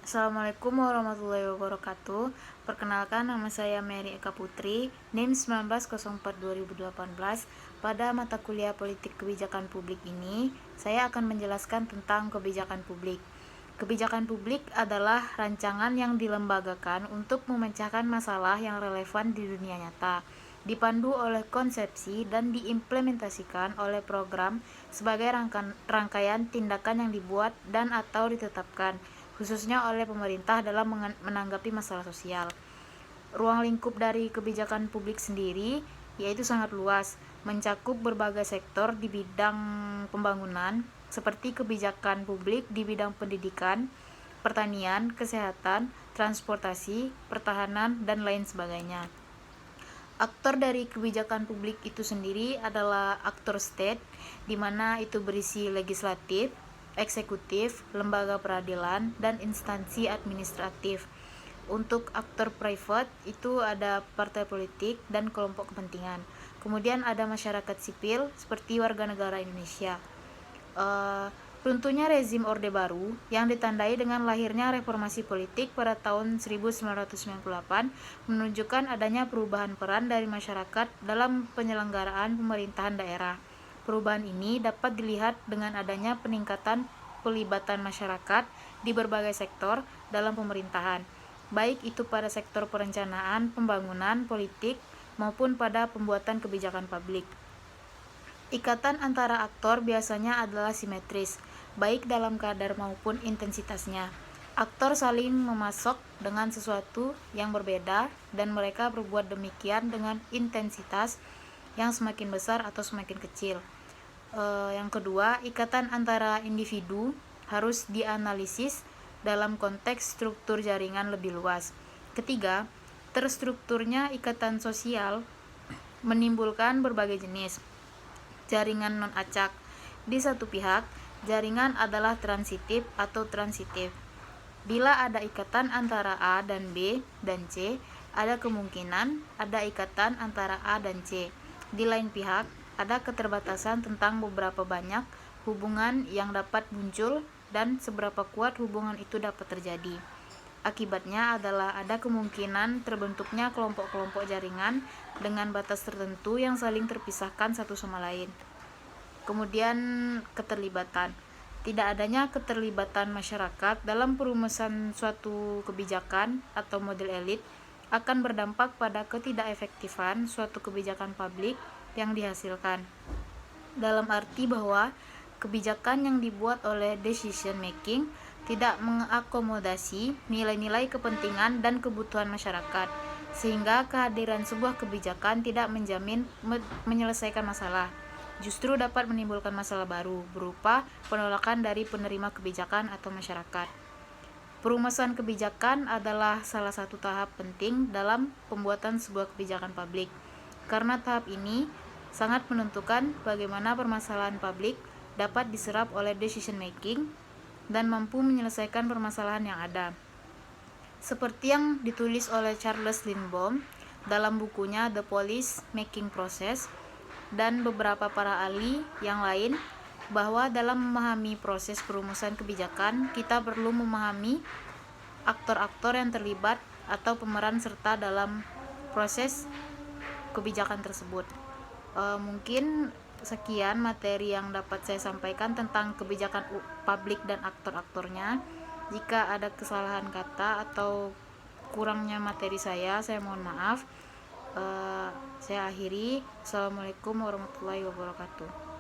Assalamualaikum warahmatullahi wabarakatuh. Perkenalkan, nama saya Mary Eka Putri, NIM 1904-2018. Pada mata kuliah Politik Kebijakan Publik ini, saya akan menjelaskan tentang kebijakan publik. Kebijakan publik adalah rancangan yang dilembagakan untuk memecahkan masalah yang relevan di dunia nyata, dipandu oleh konsepsi dan diimplementasikan oleh program sebagai rangkaian tindakan yang dibuat dan atau ditetapkan khususnya oleh pemerintah dalam menanggapi masalah sosial. Ruang lingkup dari kebijakan publik sendiri yaitu sangat luas, mencakup berbagai sektor di bidang pembangunan seperti kebijakan publik di bidang pendidikan, pertanian, kesehatan, transportasi, pertahanan, dan lain sebagainya. Aktor dari kebijakan publik itu sendiri adalah aktor state, di mana itu berisi legislatif, eksekutif, lembaga peradilan, dan instansi administratif. Untuk aktor private itu ada partai politik dan kelompok kepentingan. Kemudian ada masyarakat sipil seperti warga negara Indonesia. Runtuhnya rezim Orde Baru yang ditandai dengan lahirnya reformasi politik pada tahun 1998 menunjukkan adanya perubahan peran dari masyarakat dalam penyelenggaraan pemerintahan daerah. Perubahan ini dapat dilihat dengan adanya peningkatan pelibatan masyarakat di berbagai sektor dalam pemerintahan, baik itu pada sektor perencanaan, pembangunan, politik, maupun pada pembuatan kebijakan publik. Ikatan antara aktor biasanya adalah simetris, baik dalam kadar maupun intensitasnya. Aktor saling memasok dengan sesuatu yang berbeda dan mereka berbuat demikian dengan intensitas yang semakin besar atau semakin kecil. Yang kedua, ikatan antara individu harus dianalisis dalam konteks struktur jaringan lebih luas. Ketiga, terstrukturnya ikatan sosial menimbulkan berbagai jenis jaringan non-acak. Di satu pihak, jaringan adalah transitif atau transitif. Bila ada ikatan antara A dan B dan C, ada kemungkinan ada ikatan antara A dan C. Di lain pihak, ada keterbatasan tentang beberapa banyak hubungan yang dapat muncul dan seberapa kuat hubungan itu dapat terjadi. Akibatnya adalah ada kemungkinan terbentuknya kelompok-kelompok jaringan dengan batas tertentu yang saling terpisahkan satu sama lain. Kemudian keterlibatan. Tidak adanya keterlibatan masyarakat dalam perumusan suatu kebijakan atau model elit akan berdampak pada ketidakefektifan suatu kebijakan publik yang dihasilkan. Dalam arti bahwa kebijakan yang dibuat oleh decision making tidak mengakomodasi nilai-nilai kepentingan dan kebutuhan masyarakat, sehingga kehadiran sebuah kebijakan tidak menjamin menyelesaikan masalah, justru dapat menimbulkan masalah baru berupa penolakan dari penerima kebijakan atau masyarakat. Perumusan kebijakan adalah salah satu tahap penting dalam pembuatan sebuah kebijakan publik, karena tahap ini sangat menentukan bagaimana permasalahan publik dapat diserap oleh decision making dan mampu menyelesaikan permasalahan yang ada. Seperti yang ditulis oleh Charles Lindbaum dalam bukunya The Policy Making Process dan beberapa para ahli yang lain, bahwa dalam memahami proses perumusan kebijakan, kita perlu memahami aktor-aktor yang terlibat atau pemeran serta dalam proses kebijakan tersebut. Mungkin sekian materi yang dapat saya sampaikan tentang kebijakan publik dan aktor-aktornya. Jika ada kesalahan kata atau kurangnya materi saya mohon maaf. Saya akhiri. Assalamualaikum warahmatullahi wabarakatuh.